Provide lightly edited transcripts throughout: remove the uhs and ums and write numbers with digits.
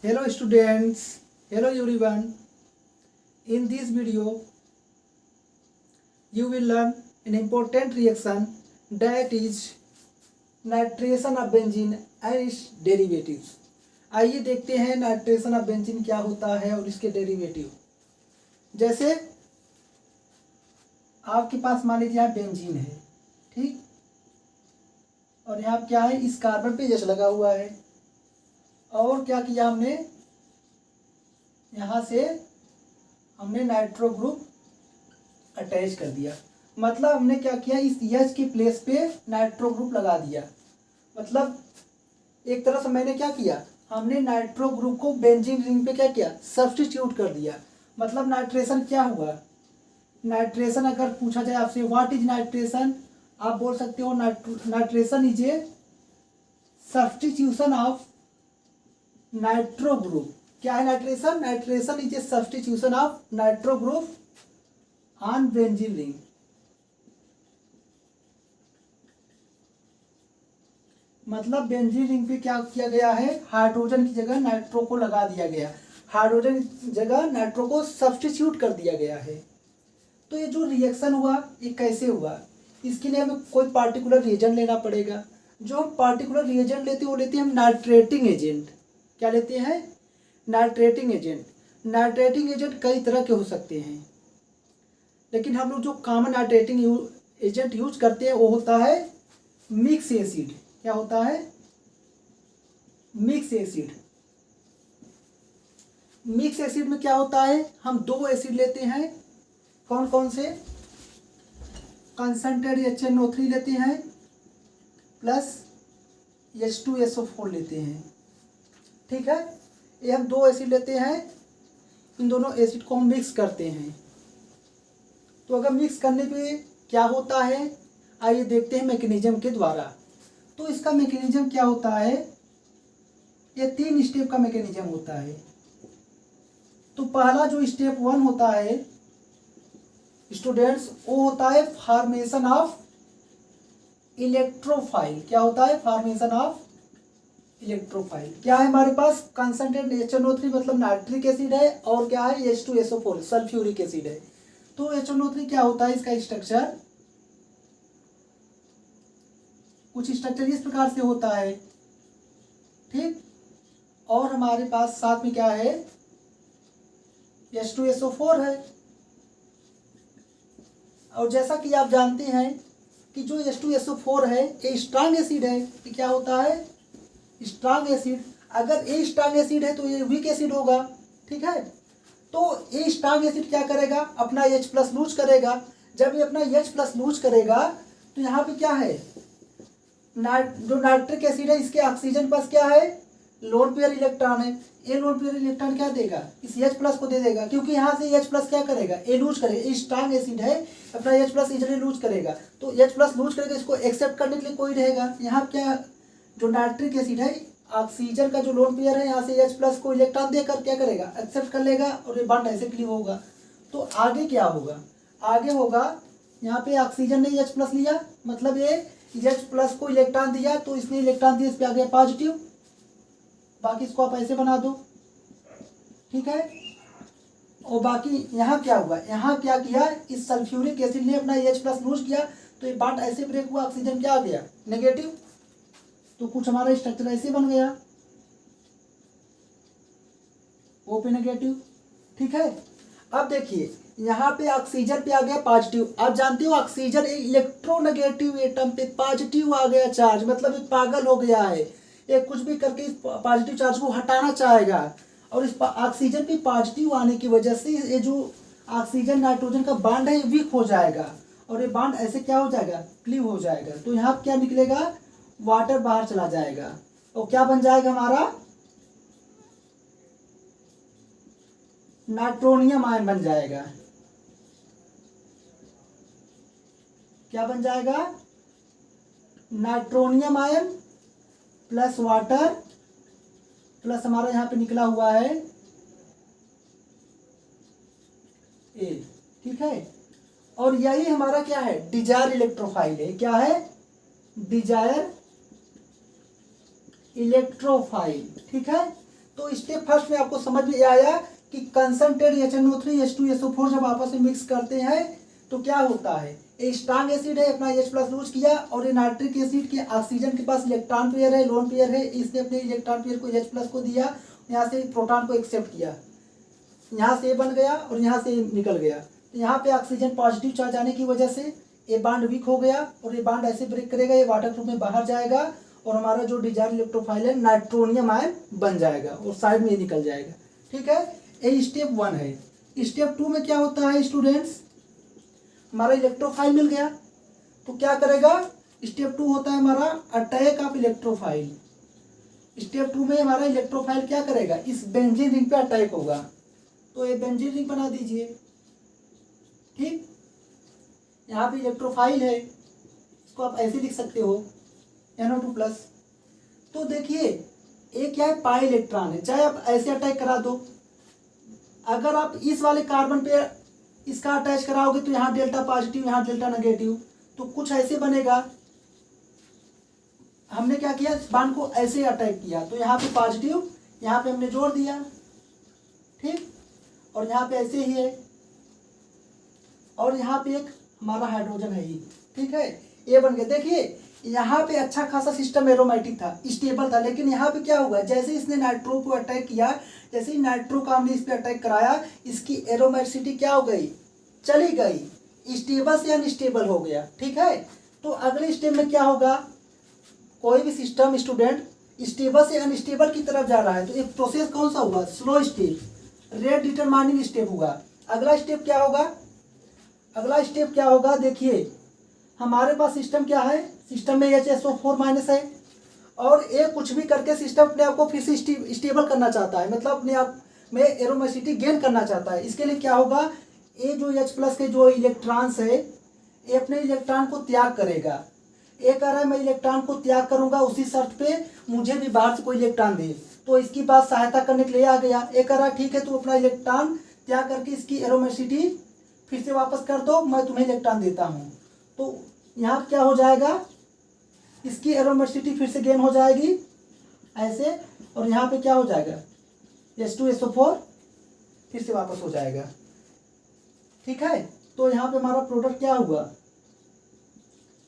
Hello students, hello everyone. In this video, you will learn an important reaction that is nitration of benzene and its derivatives. आइए देखते हैं nitration of benzene क्या होता है और इसके डेरिवेटिव। जैसे आपके पास मान लीजिए यहाँ बेंजीन है, ठीक, और यहाँ क्या है, इस कार्बन पे एच लगा हुआ है और क्या किया हमने, यहाँ से हमने नाइट्रो ग्रुप अटैच कर दिया। मतलब हमने क्या किया, इस एच की प्लेस पे नाइट्रो ग्रुप लगा दिया। मतलब एक तरह से मैंने क्या किया, हमने नाइट्रो ग्रुप को बेंजीन रिंग पे क्या किया, सब्स्टिट्यूट कर दिया। मतलब नाइट्रेशन क्या हुआ, नाइट्रेशन अगर पूछा जाए आपसे व्हाट इज नाइट्रेशन, आप बोल सकते हो nitration is a substitution of nitro group. क्या है nitration? Nitration is a substitution of nitro group on benzene ring. मतलब बेंजीन रिंग पे क्या किया गया है, हाइड्रोजन की जगह नाइट्रो को लगा दिया गया, हाइड्रोजन की जगह नाइट्रो को सब्स्टिट्यूट कर दिया गया है। तो ये जो रिएक्शन हुआ ये कैसे हुआ, इसके लिए हमें कोई पार्टिकुलर रिएजेंट लेना पड़ेगा। जो हम पार्टिकुलर रिएजेंट लेते हैं वो लेते हैं हम नाइट्रेटिंग एजेंट। क्या लेते हैं? Nitrating agent. नाइट्रेटिंग एजेंट कई तरह के हो सकते हैं, लेकिन हम लोग जो कॉमन नाइट्रेटिंग एजेंट यूज करते हैं वो होता है मिक्स एसिड। क्या होता है? Mix acid. मिक्स एसिड में क्या होता है, हम दो एसिड लेते हैं। कौन कौन से? कंसंट्रेटेड HNO3 लेते हैं प्लस H2SO4 लेते हैं, ठीक है। ये हम दो एसिड लेते हैं, इन दोनों एसिड को हम मिक्स करते हैं। तो अगर मिक्स करने पे क्या होता है, आइए देखते हैं मैकेनिज्म के द्वारा। तो इसका मैकेनिज्म क्या होता है, ये 3 स्टेप का मैकेनिज्म होता है। तो पहला जो स्टेप 1 होता है स्टूडेंट्स, वो होता है फॉर्मेशन ऑफ इलेक्ट्रोफाइल। क्या होता है? Formation of electrophile. क्या है हमारे पास, कंसंट्रेटेड HNO3 मतलब नाइट्रिक एसिड है, और क्या है, H2SO4 सल्फ्यूरिक एसिड है। तो HNO3 क्या होता है, इसका स्ट्रक्चर कुछ स्ट्रक्चर इस प्रकार से होता है, ठीक। और हमारे पास साथ में क्या है, H2SO4 है। और जैसा कि आप जानते हैं कि जो H2SO4 है ये स्ट्रांग एसिड है। ये क्या होता है? Strong acid. अगर ये स्ट्रांग एसिड है तो ये वीक एसिड होगा, ठीक है। तो ये स्ट्रांग एसिड क्या करेगा, अपना H+ लूज करेगा। जब ये अपना H+ लूज करेगा तो यहाँ पे क्या है, जो नाइट्रिक एसिड है इसके ऑक्सीजन पास क्या है, लोन पेयर इलेक्ट्रॉन है। ये लोन पेयर इलेक्ट्रॉन क्या देगा, इस H+ को दे देगा, क्योंकि यहाँ से H+ क्या करेगा, ए लूज करेगा। ये स्ट्रांग एसिड है, अपना H+ इजली लूज करेगा। तो H+ लूज करेगा, इसको एक्सेप्ट करने के लिए कोई रहेगा। यहाँ क्या, जो नाइट्रिक एसिड है ऑक्सीजन का जो लोन पेयर है यहाँ से H+ को इलेक्ट्रॉन देकर क्या करेगा, एक्सेप्ट कर लेगा, और ये बॉन्ड ऐसे क्लीव होगा। तो आगे क्या होगा, आगे होगा यहाँ पे ऑक्सीजन ने H+ लिया, मतलब ये H+ को इलेक्ट्रॉन दिया, तो इसने इलेक्ट्रॉन दिया, इस पे आ गया पॉजिटिव। बाकी इसको आप ऐसे बना दो, ठीक है। और बाकी यहाँ क्या हुआ, यहाँ क्या किया, इस सल्फ्यूरिक एसिड ने अपना H+ लूज किया, तो ये बॉन्ड ऐसे ब्रेक हुआ, ऑक्सीजन क्या आ गया, नेगेटिव। तो कुछ हमारा स्ट्रक्चर ऐसे बन गया, O पे नेगेटिव, ठीक है। अब देखिए यहाँ पे ऑक्सीजन पे आ गया पॉजिटिव। आप जानते हो ऑक्सीजन इलेक्ट्रोनेगेटिव एटम पे पॉजिटिव आ गया चार्ज, मतलब ये पागल हो गया है, ये कुछ भी करके इस पॉजिटिव चार्ज को हटाना चाहेगा। और इस ऑक्सीजन पे पॉजिटिव आने की वजह से ये जो ऑक्सीजन नाइट्रोजन का बॉन्ड है ये वीक हो जाएगा, और ये बॉन्ड ऐसे क्या हो जाएगा, क्लीव हो जाएगा। तो यहाँ क्या निकलेगा, वाटर बाहर चला जाएगा, और क्या बन जाएगा हमारा, नाइट्रोनियम आयन बन जाएगा। क्या बन जाएगा, nitronium ion plus water plus हमारा यहाँ पे निकला हुआ है ए, ठीक है। और यही हमारा क्या है, डिजायर इलेक्ट्रोफाइल है। क्या है, डिजायर इलेक्ट्रोफाइल, ठीक है। तो स्टेप फर्स्ट में आपको समझ में आया कि कंसंट्रेट HNO3 H2SO4 जब आपस में मिक्स करते हैं तो क्या होता है, ये स्ट्रांग एसिड है, अपना H+ लूज किया, और ये नाइट्रिक एसिड के ऑक्सीजन के पास इलेक्ट्रॉन पेयर है, लोन पेयर है, इसने अपने इलेक्ट्रॉन पेयर को H+ को दिया, यहाँ से प्रोटॉन को एक्सेप्ट किया, यहाँ से बन गया और यहाँ से निकल गया। तो यहाँ पे ऑक्सीजन पॉजिटिव चार्ज आने की वजह से ये बांड वीक हो गया और ये बांड ऐसे ब्रेक करेगा, ये वाटर ग्रुप में बाहर जाएगा और हमारा जो डिजायर इलेक्ट्रोफाइल है नाइट्रोनियम आयन बन जाएगा और साइड में निकल जाएगा। ठीक है, ये स्टेप 1 है। स्टेप 2 में क्या होता है स्टूडेंट्स, हमारा इलेक्ट्रोफाइल मिल गया तो क्या करेगा, स्टेप 2 होता है हमारा अटैक ऑफ इलेक्ट्रोफाइल। स्टेप 2 में हमारा इलेक्ट्रोफाइल क्या करेगा, इस बेंजीन रिंग पे अटैक होगा। तो ये बेंजीन रिंग बना दीजिए। ठीक, यहाँ पे इलेक्ट्रोफाइल है, इसको आप ऐसे लिख सकते हो NO2+। तो देखिए एक क्या है, पाई इलेक्ट्रॉन है, चाहे आप ऐसे अटैक करा दो, अगर आप इस वाले कार्बन पे इसका अटैच कराओगे तो यहाँ डेल्टा पॉजिटिव, यहाँ डेल्टा नेगेटिव, तो कुछ ऐसे बनेगा। हमने क्या किया, इस बांड को ऐसे अटैक किया तो यहाँ पे पॉजिटिव, यहाँ पे हमने जोड़ दिया। ठीक, और यहाँ पे ऐसे ही है, और यहाँ पे एक हमारा हाइड्रोजन है ही। ठीक है, ये बन गया। देखिए यहाँ पे अच्छा खासा सिस्टम एरोमेटिक था, स्टेबल था, लेकिन यहाँ पे क्या हुआ, जैसे इसने नाइट्रो को अटैक किया, जैसे ही नाइट्रो का हमने इस पे अटैक कराया, इसकी एरोमेटिसिटी क्या हो गई, चली गई, स्टेबल से अनस्टेबल हो गया। ठीक है, तो अगले स्टेप में क्या होगा, कोई भी सिस्टम स्टूडेंट स्टेबल से अनस्टेबल की तरफ जा रहा है तो एक प्रोसेस कौन सा हुआ, slow step, rate determining step हुआ। अगला स्टेप क्या होगा, अगला स्टेप क्या होगा, देखिए हमारे पास सिस्टम क्या है, सिस्टम में HSO4- है और ये कुछ भी करके सिस्टम अपने आप को फिर से स्टेबल करना चाहता है, मतलब अपने आप में एरोमेसिटी गेन करना चाहता है। इसके लिए क्या होगा, ये जो H+ के जो इलेक्ट्रॉन्स है ये अपने इलेक्ट्रॉन को त्याग करेगा। ये कह रहा है मैं इलेक्ट्रॉन को त्याग करूंगा उसी शर्त पे मुझे भी बाहर से कोई इलेक्ट्रॉन दे, तो इसकी बात सहायता करने के लिए आ गया। ये कह रहा है ठीक है, तू अपना इलेक्ट्रॉन त्याग करके इसकी एरोमेसिटी फिर से वापस कर दो, मैं तुम्हें इलेक्ट्रॉन देता हूँ। तो यहाँ क्या हो जाएगा, इसकी एरोमेसिटी फिर से गेन हो जाएगी ऐसे, और यहाँ पे क्या हो जाएगा, H2SO4 फिर से वापस हो जाएगा। ठीक है, तो यहाँ पे हमारा प्रोडक्ट क्या हुआ,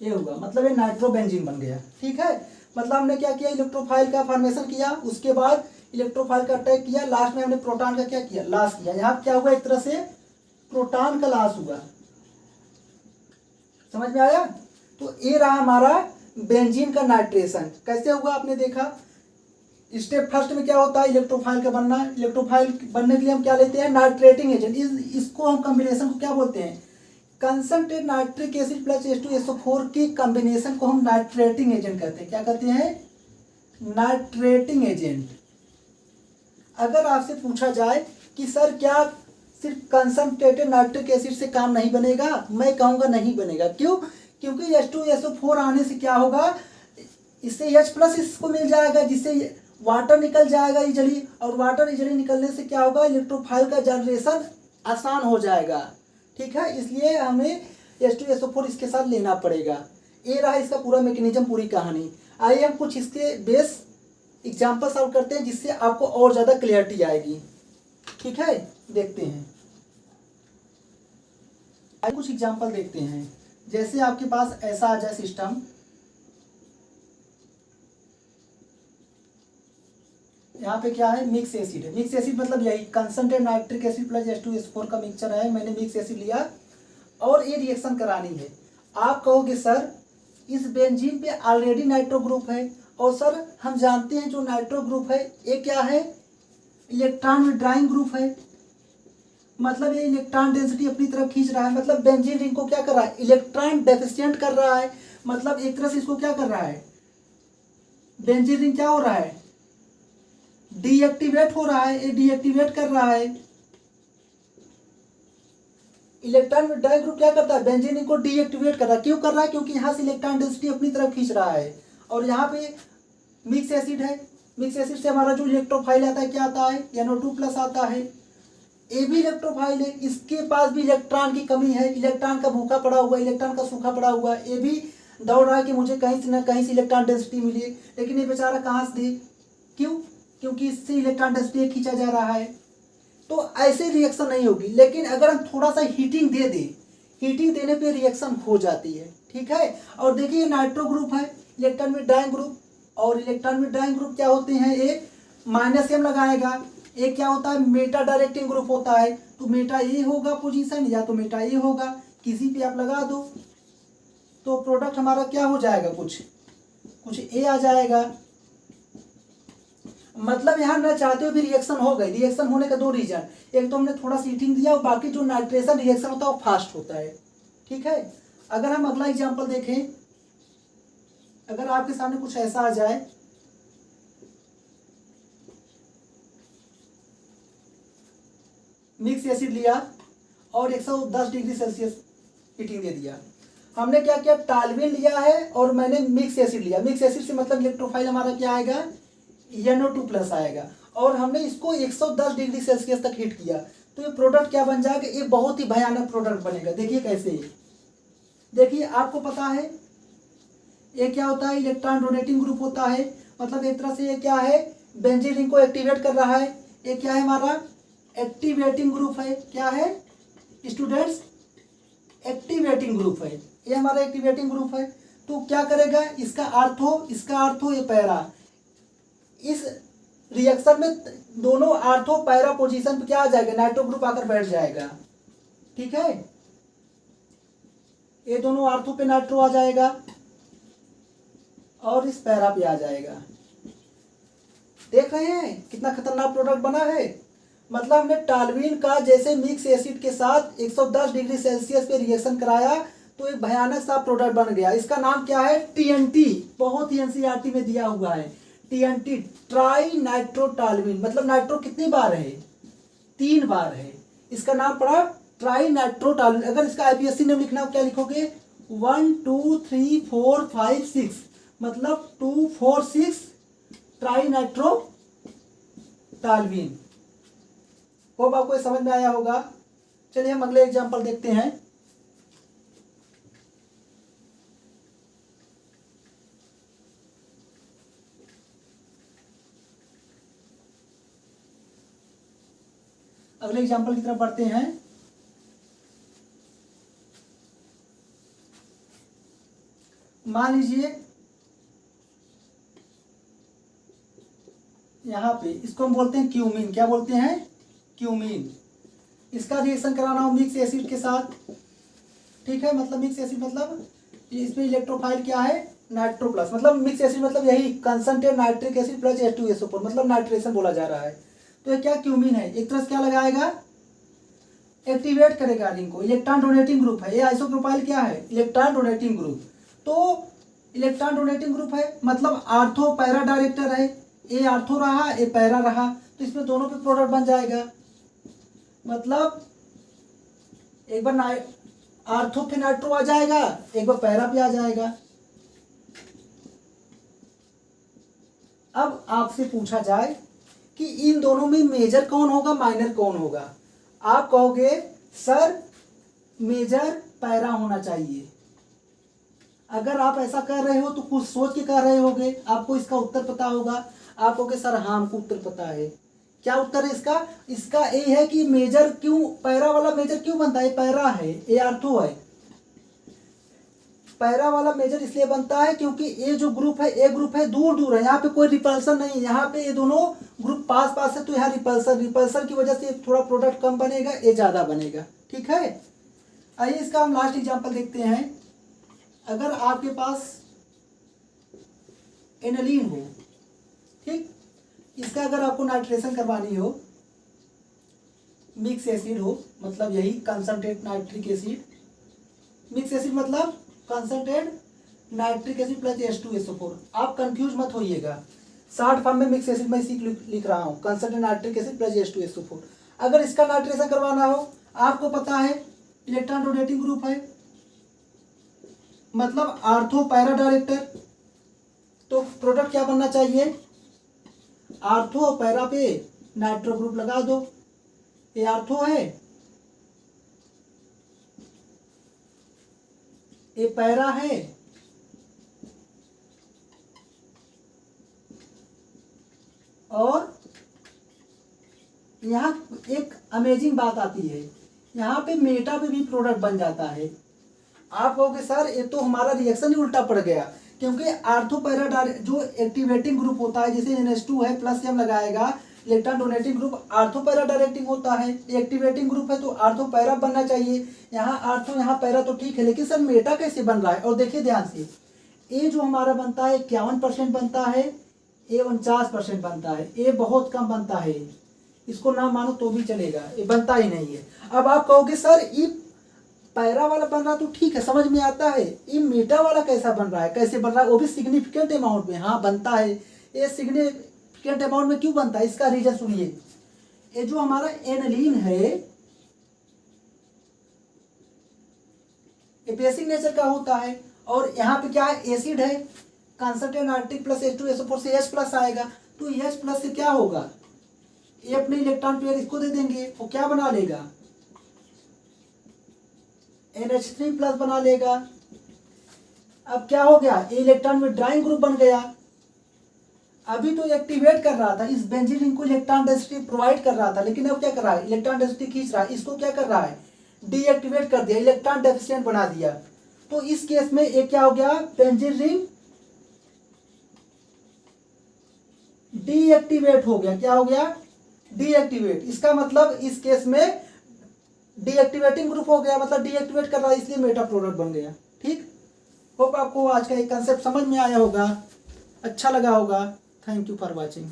ये हुआ, मतलब ये नाइट्रोबेंजीन बन गया। ठीक है, मतलब हमने क्या किया, इलेक्ट्रोफाइल का फॉर्मेशन किया, उसके बाद इलेक्ट्रोफाइल का अटैक किया, लास्ट में हमने प्रोटॉन का क्या किया, लॉस किया। यहाँ क्या हुआ, एक तरह से प्रोटॉन का लॉस हुआ। समझ में आया, तो ये रहा हमारा बेंजीन का नाइट्रेशन। कैसे हुआ आपने देखा, स्टेप फर्स्ट में क्या होता है, इलेक्ट्रोफाइल का बनना। इलेक्ट्रोफाइल बनने के लिए हम क्या लेते हैं, नाइट्रेटिंग एजेंट। इसको हम कॉम्बिनेशन को क्या बोलते हैं, concentrate nitric acid plus H2SO4 की कॉम्बिनेशन को हम नाइट्रेटिंग एजेंट कहते हैं। क्या कहते हैं, नाइट्रेटिंग एजेंट। अगर आपसे पूछा जाए कि सर क्या सिर्फ कंसंट्रेटेड नाइट्रिक एसिड से काम नहीं बनेगा, मैं कहूँगा नहीं बनेगा। क्यों, क्योंकि H2SO4 आने से क्या होगा, इससे H+ इसको मिल जाएगा, जिससे वाटर निकल जाएगा इजली, और वाटर इजली निकलने से क्या होगा, इलेक्ट्रोफाइल का जनरेशन आसान हो जाएगा। ठीक है, इसलिए हमें H2SO4 इसके साथ लेना पड़ेगा। ये रहा इसका पूरा मैकेनिज्म, पूरी कहानी। आइए हम कुछ इसके बेस एग्जाम्पल सॉल्व करते हैं जिससे आपको और ज़्यादा क्लियरिटी आएगी। ठीक है, देखते हैं, आइए कुछ एग्जाम्पल देखते हैं। जैसे आपके पास ऐसा आ जाए सिस्टम, यहाँ पे क्या है, मिक्स एसिड है। मिक्स एसिड मतलब यही concentrate nitric acid plus H2SO4 का मिक्सचर है। मैंने मिक्स एसिड लिया और ये रिएक्शन करानी है। आप कहोगे सर इस बेंजीन पे ऑलरेडी नाइट्रो ग्रुप है, और सर हम जानते हैं जो नाइट्रो ग्रुप है ये क्या है, इलेक्ट्रॉन विड्राइंग ग्रुप है, मतलब ये इलेक्ट्रॉन डेंसिटी अपनी तरफ खींच रहा है, मतलब बेंजीन रिंग को क्या कर रहा है, इलेक्ट्रॉन डेफिशिएंट कर रहा है। मतलब एक तरह से इसको क्या कर रहा है, बेंजीन रिंग क्या हो रहा है, डीएक्टिवेट हो रहा है, ये डीएक्टिवेट कर रहा है। इलेक्ट्रॉन विड्राइंग ग्रुप क्या करता है, बेंजीन रिंग को डीएक्टिवेट कर रहा है। क्यों कर रहा है, क्योंकि यहाँ से इलेक्ट्रॉन डेंसिटी अपनी तरफ खींच रहा है। और यहाँ पे मिक्स एसिड है, मिक्स एसिड से हमारा जो इलेक्ट्रोफाइल आता है क्या आता है, NO2+ आता है। ये भी इलेक्ट्रोफाइल है, इसके पास भी इलेक्ट्रॉन की कमी है, इलेक्ट्रॉन का भूखा पड़ा हुआ, इलेक्ट्रॉन का सूखा पड़ा हुआ। ये भी दौड़ रहा है कि मुझे कहीं से ना कहीं से इलेक्ट्रॉन डेंसिटी मिले, लेकिन ये बेचारा कहाँ से दे, क्यों, क्योंकि इससे इलेक्ट्रॉन डेंसिटी खींचा जा रहा है, तो ऐसे रिएक्शन नहीं होगी। लेकिन अगर हम थोड़ा सा हीटिंग दे दें, हीटिंग देने पे रिएक्शन हो जाती है, ठीक है। और देखिए नाइट्रो ग्रुप है, इलेक्ट्रॉन विड्रॉइंग ग्रुप, और इलेक्ट्रॉन विड्रॉइंग ग्रुप क्या होते हैं, एक -m लगाएगा, एक क्या होता है मेटा डायरेक्टिंग ग्रुप होता है, तो मेटा ए होगा पोजीशन, या तो मेटा ए होगा, किसी पे आप लगा दो तो प्रोडक्ट हमारा क्या हो जाएगा, कुछ ए आ जाएगा। मतलब यहाँ न चाहते हुए भी रिएक्शन हो गई। रिएक्शन होने का दो रीजन, एक तो हमने थोड़ा सा हीटिंग दिया और बाकी जो नाइट्रेशन रिएक्शन होता है वो फास्ट होता है, ठीक है। अगर हम अगला एग्जांपल देखें, अगर आपके सामने कुछ ऐसा आ जाए, मिक्स एसिड लिया और 110 डिग्री सेल्सियस हीटिंग दे दिया। हमने क्या किया, टालविन लिया है और मैंने मिक्स एसिड लिया। मिक्स एसिड से मतलब इलेक्ट्रोफाइल हमारा क्या आएगा, NO2+ आएगा, और हमने इसको 110 डिग्री सेल्सियस तक हीट किया, तो ये प्रोडक्ट क्या बन जाएगा, ये बहुत ही भयानक प्रोडक्ट बनेगा। देखिए कैसे, देखिए आपको पता है ये क्या होता है, इलेक्ट्रॉन डोनेटिंग ग्रुप होता है, मतलब एक तरह से ये क्या है, बेंजीन रिंग को एक्टिवेट कर रहा है। ये क्या है, हमारा एक्टिवेटिंग ग्रुप है। क्या है स्टूडेंट्स, एक्टिवेटिंग ग्रुप है, ये हमारा एक्टिवेटिंग ग्रुप है। तो क्या करेगा, इसका आर्थो ये पैरा, इस रिएक्शन में दोनों आर्थो पैरा पोजीशन पे क्या आ जाएगा, नाइट्रो ग्रुप आकर बैठ जाएगा, ठीक है। ये दोनों आर्थो पे नाइट्रो आ जाएगा और इस पैरा पे आ जाएगा। देख रहे हैं कितना खतरनाक प्रोडक्ट बना है। मतलब हमने टालविन का जैसे मिक्स एसिड के साथ 110 डिग्री सेल्सियस पे रिएक्शन कराया तो एक भयानक सा प्रोडक्ट बन गया। इसका नाम क्या है, TNT। बहुत ही NCERT में दिया हुआ है TNT, ट्राई नाइट्रो टालविन। मतलब नाइट्रो कितनी बार है, 3 बार है। इसका नाम पड़ा ट्राई नाइट्रो टालविन। अगर इसका IPSC नेम लिखना हो क्या लिखोगे, 1 2 3 4 5 6, मतलब 2 4 6 ट्राई नाइट्रो टालविन। होप आपको ये समझ में आया होगा। चलिए हम अगले एग्जांपल देखते हैं। अगले एग्जांपल की तरफ बढ़ते हैं। मान लीजिए यहाँ पे इसको हम बोलते हैं क्यूमीन। क्या बोलते हैं, क्यूमीन। इसका रिएक्शन कराना हो मिक्स एसिड के साथ, ठीक है। मतलब मिक्स एसिड मतलब इसमें इलेक्ट्रोफाइल क्या है, नाइट्रो प्लस। मतलब मिक्स एसिड मतलब यही concentrate nitric acid plus H2SO4, मतलब नाइट्रेशन बोला जा रहा है। तो ये क्या क्यूमीन है, एक तरह से क्या लगाएगा, एक्टिवेट करेगा रिंग को। इलेक्ट्रॉन डोनेटिंग ग्रुप है, ये आइसोप्रोपाइल क्या है, इलेक्ट्रॉन डोनेटिंग ग्रुप। तो इलेक्ट्रॉन डोनेटिंग ग्रुप है मतलब आर्थो पैरा डायरेक्टर है, ए आर्थो रहा ए पैरा रहा, तो इसमें दोनों पे प्रोडक्ट बन जाएगा। मतलब एक बार आर्थो पे नाइट्रो आ जाएगा, एक बार पैरा पे आ जाएगा। अब आपसे पूछा जाए कि इन दोनों में मेजर कौन होगा, माइनर कौन होगा, आप कहोगे सर मेजर पैरा होना चाहिए। अगर आप ऐसा कर रहे हो तो कुछ सोच के कर रहे होगे, आपको इसका उत्तर पता होगा। आप कहोगे सर हाँ हमको उत्तर पता है। क्या उत्तर है इसका, इसका ए है कि मेजर क्यों, पैरा वाला मेजर क्यों बनता है, पैरा है, ए आर्थो है। पैरा वाला मेजर इसलिए बनता है क्योंकि ये जो ग्रुप है, ए ग्रुप है दूर दूर है, यहाँ पे कोई रिपल्सन नहीं है। यहाँ पे ये दोनों ग्रुप पास पास है, तो यहाँ रिपल्सन की वजह से थोड़ा प्रोडक्ट कम बनेगा, ये ज्यादा बनेगा, ठीक है। आइए इसका हम लास्ट एग्जांपल देखते हैं। अगर आपके पास एनालीन हो, ठीक, इसका अगर आपको नाइट्रेशन करवानी हो, मिक्स एसिड हो, मतलब यही concentrate nitric acid, mix acid मतलब concentrate nitric acid plus H2SO4। आप कंफ्यूज मत होइएगा, शॉर्ट फॉर्म में मिक्स एसिड में इसी लिख रहा हूँ, concentrate nitric acid plus H2SO4। अगर इसका नाइट्रेशन करवाना हो, आपको पता है इलेक्ट्रॉन डोनेटिंग ग्रुप है, मतलब आर्थो पैरा डायरेक्टर, तो प्रोडक्ट क्या बनना चाहिए, आर्थो और पैरा पे नाइट्रो ग्रुप लगा दो। ये आर्थो है, ये पैरा है, और यहाँ एक अमेजिंग बात आती है, यहाँ पे मेटा पे भी प्रोडक्ट बन जाता है। आप कहोगे सर ये तो हमारा रिएक्शन ही उल्टा पड़ गया, क्योंकि आर्थो पैरा जो एक्टिवेटिंग ग्रुप होता है, जैसे NH2 है प्लस M लगाएगा, electron donating group ortho para directing होता है, एक्टिवेटिंग ग्रुप है तो आर्थो पैरा बनना चाहिए। यहाँ आर्थो यहाँ पैरा तो ठीक है, लेकिन सर मेटा कैसे बन रहा है? और देखिए ध्यान से, ए जो हमारा बनता है 51% बनता है, ए 49% बनता है, ए बहुत कम बनता है, इसको ना मानो तो भी चलेगा, ये बनता ही नहीं है। अब आप कहोगे सर ये पैरा वाला बन रहा तो ठीक है, समझ में आता है, ये मेटा वाला कैसा बन रहा है, कैसे बन रहा है, वो भी सिग्निफिकेंट अमाउंट में। हाँ बनता है, ये सिग्निफिकेंट अमाउंट में क्यों बनता है, इसका रीजन सुनिए। ये जो हमारा एनिलीन है ये बेसिक नेचर का होता है, और यहाँ पे क्या है, एसिड है, कंसंट्रेट नाइट्रिक प्लस H2SO4 से H प्लस आएगा, तो H प्लस से क्या होगा, ये अपने इलेक्ट्रॉन पेयर इसको दे देंगे, वो क्या बना लेगा, NH3 प्लस बना लेगा। अब क्या हो गया, ये इलेक्ट्रॉन विड्रॉइंग ग्रुप बन गया। अभी तो एक्टिवेट कर रहा था, इस बेंजीन रिंग को इलेक्ट्रॉन डेंसिटी प्रोवाइड कर रहा था, लेकिन अब क्या कर रहा है, इलेक्ट्रॉन डेंसिटी खींच रहा है, इसको क्या कर रहा है, डीएक्टिवेट कर दिया, इलेक्ट्रॉन डेफिशिएंट बना दिया। तो इस केस में एक क्या हो गया, बेंजीन रिंग डीएक्टिवेट हो गया। क्या हो गया, डीएक्टिवेट। इसका मतलब इस केस में डीएक्टिवेटिंग ग्रुप हो गया, मतलब डीएक्टिवेट कर रहा है, इसलिए मेटा प्रोडक्ट बन गया। ठीक, होप आपको आज का एक कंसेप्ट समझ में आया होगा, अच्छा लगा होगा। Thank you for watching.